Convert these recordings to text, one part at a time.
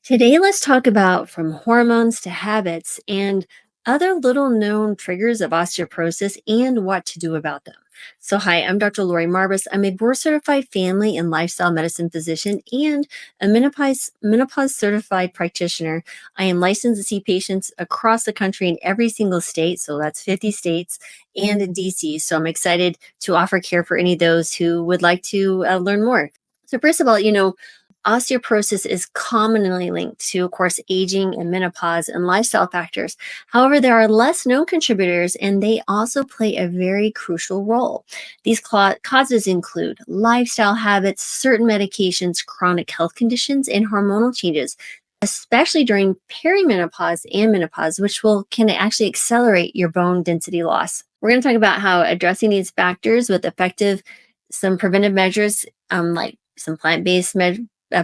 Today, let's talk about from hormones to habits and other little known triggers of osteoporosis and what to do about them. So, hi, I'm Dr. Lori Marbus. I'm a board certified family and lifestyle medicine physician and a menopause certified practitioner. I am licensed to see patients across the country in every single state. So, that's 50 states and in DC. So, I'm excited to offer care for any of those who would like to learn more. So, first of all, osteoporosis is commonly linked to, of course, aging and menopause and lifestyle factors. However, there are less known contributors, and they also play a very crucial role. These causes include lifestyle habits, certain medications, chronic health conditions, and hormonal changes, especially during perimenopause and menopause, which can actually accelerate your bone density loss. We're going to talk about how addressing these factors with effective some preventive measures, like some plant-based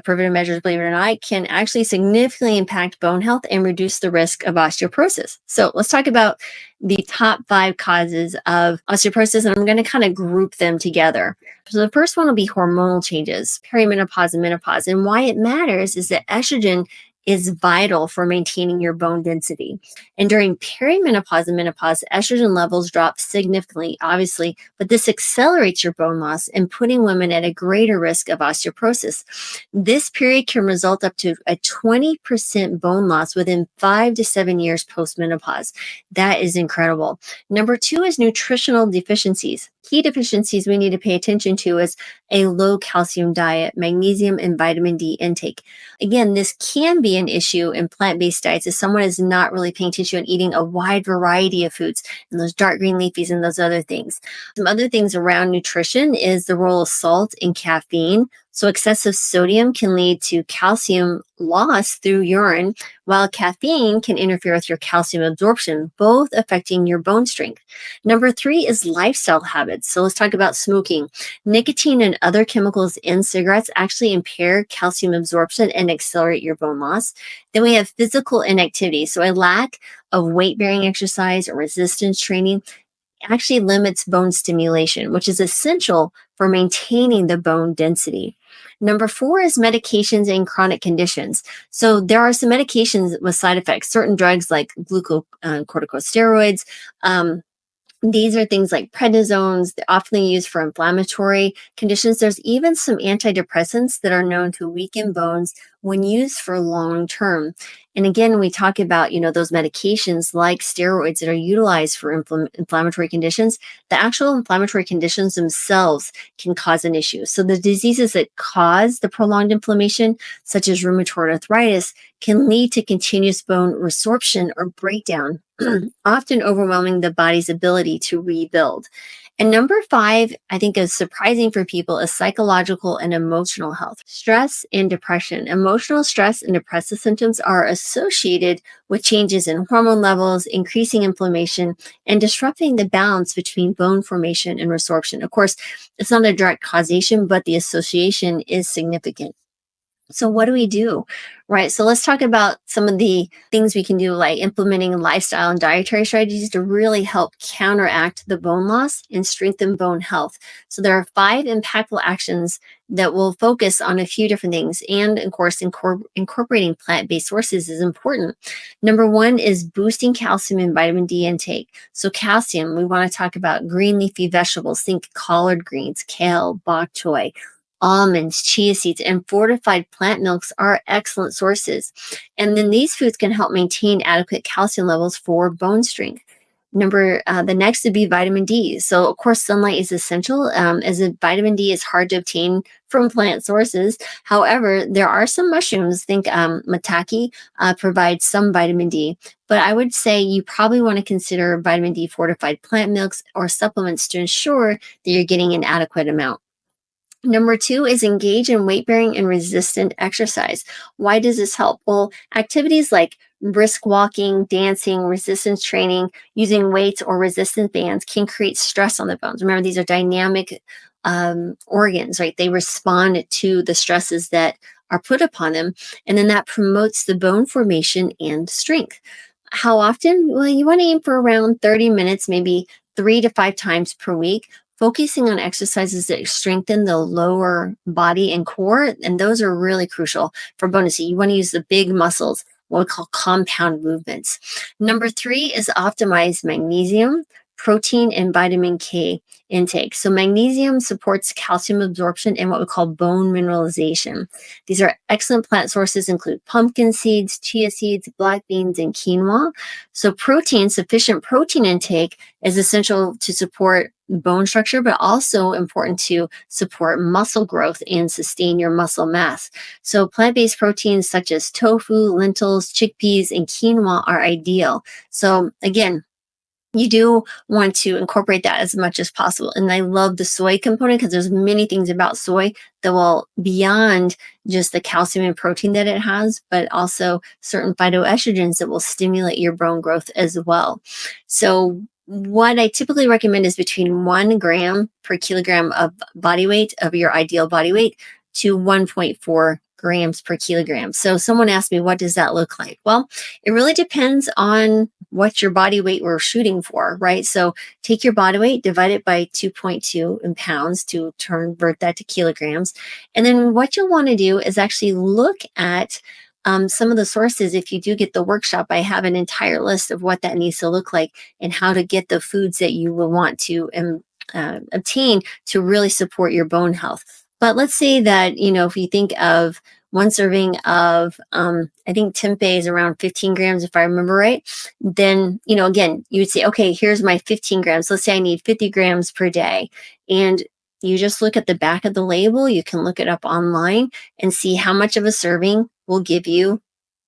preventive measures, believe it or not, can actually significantly impact bone health and reduce the risk of osteoporosis. So let's talk about the top 5 causes of osteoporosis, and I'm going to kind of group them together. So the first one will be hormonal changes, perimenopause and menopause. And why it matters is that estrogen is vital for maintaining your bone density. And during perimenopause and menopause, estrogen levels drop significantly, obviously, but this accelerates your bone loss and putting women at a greater risk of osteoporosis. This period can result up to a 20% bone loss within 5 to 7 years post-menopause. That is incredible. Number 2 is nutritional deficiencies. Key deficiencies we need to pay attention to is a low calcium diet, magnesium, and vitamin D intake. Again, this can be an issue in plant-based diets if someone is not really paying attention and eating a wide variety of foods and those dark green leafies and those other things. Some other things around nutrition is the role of salt and caffeine. So excessive sodium can lead to calcium loss through urine, while caffeine can interfere with your calcium absorption, both affecting your bone strength. Number 3 is lifestyle habits. So let's talk about smoking. Nicotine and other chemicals in cigarettes actually impair calcium absorption and accelerate your bone loss. Then we have physical inactivity. So a lack of weight-bearing exercise or resistance training actually limits bone stimulation, which is essential for maintaining the bone density. Number 4 is medications and chronic conditions. So there are some medications with side effects, certain drugs like glucocorticosteroids. These are things like prednisones, they're often used for inflammatory conditions. There's even some antidepressants that are known to weaken bones when used for long term. And again, we talk about, those medications like steroids that are utilized for inflammatory conditions. The actual inflammatory conditions themselves can cause an issue. So the diseases that cause the prolonged inflammation, such as rheumatoid arthritis, can lead to continuous bone resorption or breakdown, often overwhelming the body's ability to rebuild. And number 5, I think is surprising for people, is psychological and emotional health. Stress and depression. Emotional stress and depressive symptoms are associated with changes in hormone levels, increasing inflammation, and disrupting the balance between bone formation and resorption. Of course, it's not a direct causation, but the association is significant. So what do we do? Right. So let's talk about some of the things we can do, like implementing lifestyle and dietary strategies to really help counteract the bone loss and strengthen bone health. So there are 5 impactful actions that will focus on a few different things. And of course, incorporating plant-based sources is important. Number 1 is boosting calcium and vitamin D intake. So calcium, we want to talk about green leafy vegetables. Think collard greens, kale, bok choy, almonds, chia seeds, and fortified plant milks are excellent sources. And then these foods can help maintain adequate calcium levels for bone strength. The next would be vitamin D. So, of course, sunlight is essential, as vitamin D is hard to obtain from plant sources. However, there are some mushrooms, think maitake, provides some vitamin D. But I would say you probably want to consider vitamin D fortified plant milks or supplements to ensure that you're getting an adequate amount. Number 2 is engage in weight bearing and resistant exercise. Why does this help? Well, activities like brisk walking, dancing, resistance training, using weights or resistance bands can create stress on the bones. Remember, these are dynamic organs, right? They respond to the stresses that are put upon them, and then that promotes the bone formation and strength. How often? Well, you want to aim for around 30 minutes, maybe 3 to 5 times per week focusing on exercises that strengthen the lower body and core, and those are really crucial for bone density. You want to use the big muscles, what we call compound movements. Number 3 is optimize magnesium, protein, and vitamin K intake. So magnesium supports calcium absorption and what we call bone mineralization. These are excellent plant sources, include pumpkin seeds, chia seeds, black beans, and quinoa. So protein, sufficient protein intake is essential to support bone structure, but also important to support muscle growth and sustain your muscle mass. So plant-based proteins such as tofu, lentils, chickpeas, and quinoa are ideal. So again, you do want to incorporate that as much as possible. And I love the soy component because there's many things about soy that will beyond just the calcium and protein that it has, but also certain phytoestrogens that will stimulate your bone growth as well. So what I typically recommend is between 1 gram per kilogram of body weight, of your ideal body weight, to 1.4 grams per kilogram. So someone asked me, what does that look like? Well, it really depends on what your body weight we're shooting for, right? So take your body weight, divide it by 2.2 in pounds to convert that to kilograms. And then what you'll want to do is actually look at some of the sources. If you do get the workshop, I have an entire list of what that needs to look like and how to get the foods that you will want to obtain to really support your bone health. But let's say that, if you think of one serving of, I think tempeh is around 15 grams, if I remember right, then, again, you would say, okay, here's my 15 grams. Let's say I need 50 grams per day. And you just look at the back of the label. You can look it up online and see how much of a serving will give you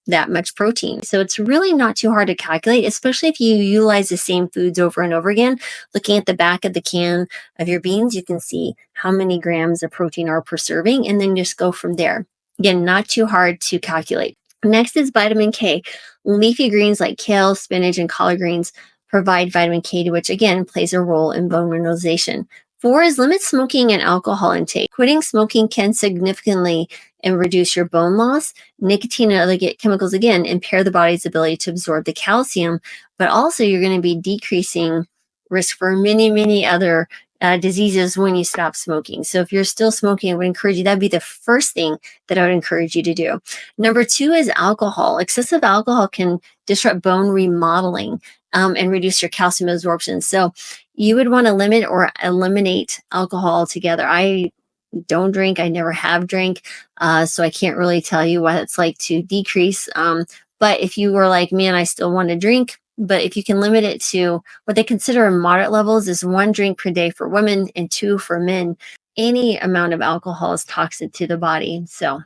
that much protein. So it's really not too hard to calculate, especially if you utilize the same foods over and over again. Looking at the back of the can of your beans, you can see how many grams of protein are per serving, and then just go from there. Again, not too hard to calculate. Next is vitamin K. Leafy greens like kale, spinach, and collard greens provide vitamin K, which again plays a role in bone mineralization. 4 is limit smoking and alcohol intake. Quitting smoking can significantly reduce your bone loss. Nicotine and other chemicals, again, impair the body's ability to absorb the calcium, but also you're going to be decreasing risk for many, many other diseases when you stop smoking. So if you're still smoking, I would encourage you, that'd be the first thing that I would encourage you to do. Number 2 is alcohol. Excessive alcohol can disrupt bone remodeling and reduce your calcium absorption. So you would want to limit or eliminate alcohol altogether. I don't drink. I never have drank. So I can't really tell you what it's like to decrease. But if you were like me and I still want to drink, but if you can limit it to what they consider moderate levels, is 1 drink per day for women and 2 for men. Any amount of alcohol is toxic to the body. So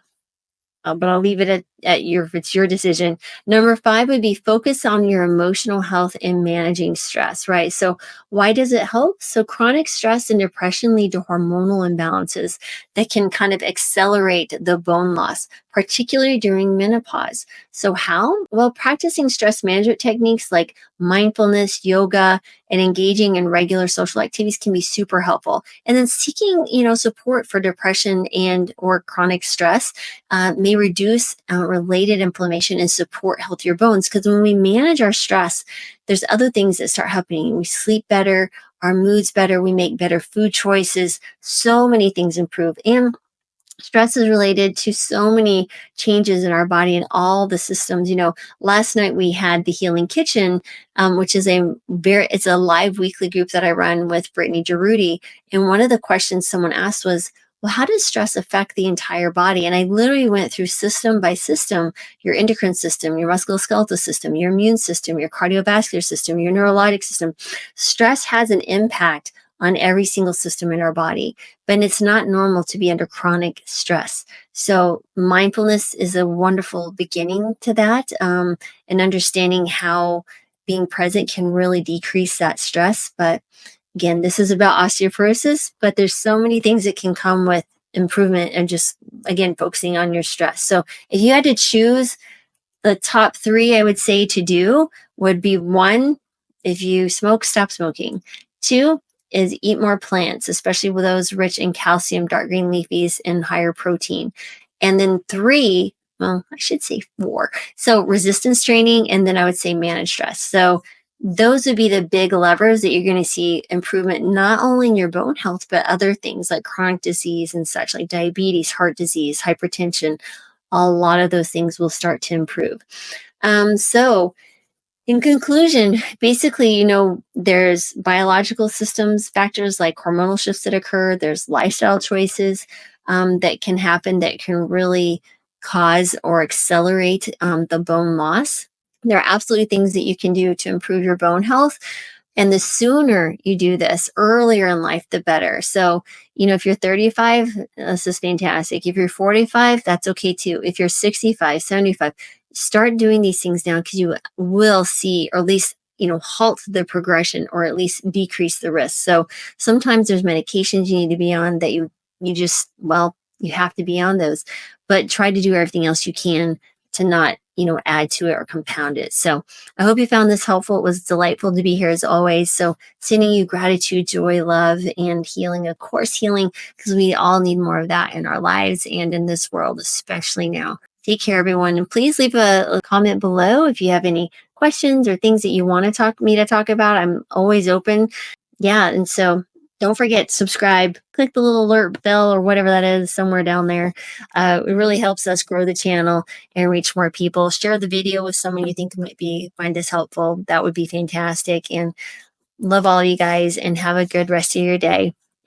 but I'll leave it at if it's your decision. Number 5 would be focus on your emotional health and managing stress, right? So why does it help? So chronic stress and depression lead to hormonal imbalances that can kind of accelerate the bone loss, particularly during menopause. So how? Well, practicing stress management techniques like mindfulness, yoga, and engaging in regular social activities can be super helpful. And then seeking, support for depression and or chronic stress may reduce related inflammation and support healthier bones. Because when we manage our stress, there's other things that start happening. We sleep better, our mood's better, we make better food choices. So many things improve. And stress is related to so many changes in our body and all the systems. Last night we had the Healing Kitchen, which is it's a live weekly group that I run with Brittany Giroudi. And one of the questions someone asked was, well, how does stress affect the entire body? And I literally went through system by system, your endocrine system, your musculoskeletal system, your immune system, your cardiovascular system, your neurologic system. Stress has an impact on every single system in our body, but it's not normal to be under chronic stress. So mindfulness is a wonderful beginning to that, and understanding how being present can really decrease that stress. But again, this is about osteoporosis, but there's so many things that can come with improvement and just, again, focusing on your stress. So if you had to choose the top 3, I would say to do would be 1, if you smoke, stop smoking. 2 is eat more plants, especially with those rich in calcium, dark green leafies, and higher protein. And then 3, well, I should say 4. So resistance training, and then I would say manage stress. So those would be the big levers that you're going to see improvement, not only in your bone health, but other things like chronic disease and such, like diabetes, heart disease, hypertension. A lot of those things will start to improve. So, in conclusion, basically, there's biological systems factors like hormonal shifts that occur, there's lifestyle choices that can happen that can really cause or accelerate the bone loss. There are absolutely things that you can do to improve your bone health. And the sooner you do this, earlier in life, the better. So, if you're 35, this is fantastic. If you're 45, that's okay too. If you're 65, 75, start doing these things now, because you will see, or at least, halt the progression, or at least decrease the risk. So sometimes there's medications you need to be on that you just, well, you have to be on those, but try to do everything else you can to not, add to it or compound it. So I hope you found this helpful. It was delightful to be here as always. So sending you gratitude, joy, love, and healing, of course, healing, because we all need more of that in our lives and in this world, especially now. Take care, everyone. And please leave a comment below if you have any questions or things that you want me to talk about. I'm always open. Yeah. And so don't forget, subscribe, click the little alert bell or whatever that is somewhere down there. It really helps us grow the channel and reach more people. Share the video with someone you think might find this helpful. That would be fantastic. And love all of you guys, and have a good rest of your day.